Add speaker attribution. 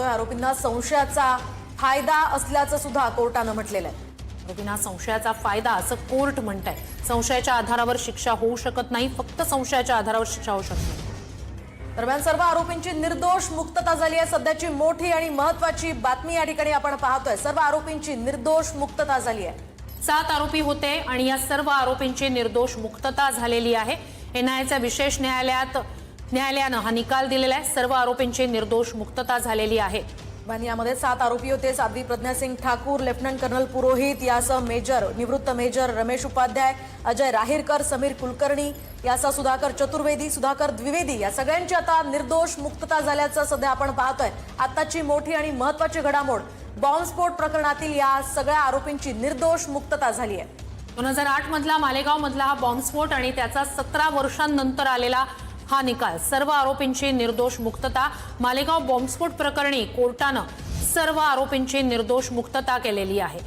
Speaker 1: आरोपींना संशयाचा फायदा असल्याचं सुद्धा कोर्टानं म्हटलेलं आहे।
Speaker 2: आरोपींना संशयाचा फायदा असं कोर्ट म्हणतंय। संशयाच्या आधारावर शिक्षा होऊ शकत नाही, फक्त संशयाच्या आधारावर शिक्षा होऊ शकते।
Speaker 1: दरम्यान सर्व आरोपींची निर्दोष मुक्तता झाली आहे। सध्याची मोठी आणि महत्त्वाची बातमी या ठिकाणी आपण पाहतोय। सर्व आरोपींची निर्दोष मुक्तता झाली आहे।
Speaker 2: 7 आरोपी होते आणि या सर्व आरोपींची निर्दोष मुक्तता झालेली आहे। एनआयएच्या विशेष न्यायालयानं हा निकाल दिलेला आहे। सर्व आरोपींची निर्दोष मुक्तता झालेली आहे।
Speaker 1: यामध्ये 7 आरोपी होते। साध्वी प्रज्ञा सिंह ठाकूर, लेफ्टनंट कर्नल पुरोहित यासह निवृत्त मेजर रमेश उपाध्याय, अजय राहिरकर, समीर कुलकर्णी यासह सुधाकर चतुर्वेदी, सुधाकर द्विवेदी या सगळ्यांची आता निर्दोष मुक्तता झाल्याचं सध्या आपण पाहतोय। आताची मोठी आणि महत्त्वाची घडामोड, बॉम्बस्फोट प्रकरणातील या सगळ्या आरोपींची निर्दोष मुक्तता झाली आहे।
Speaker 2: 2008 मधला मालेगाव मधला हा बॉम्बस्फोट आणि त्याचा 17 वर्षांनंतर आलेला हा निकाल, सर्व आरोपींची निर्दोष मुक्तता। मालेगाव बॉम्बस्फोट प्रकरणी कोर्टानं सर्व आरोपींची निर्दोष मुक्तता केलेली आहे।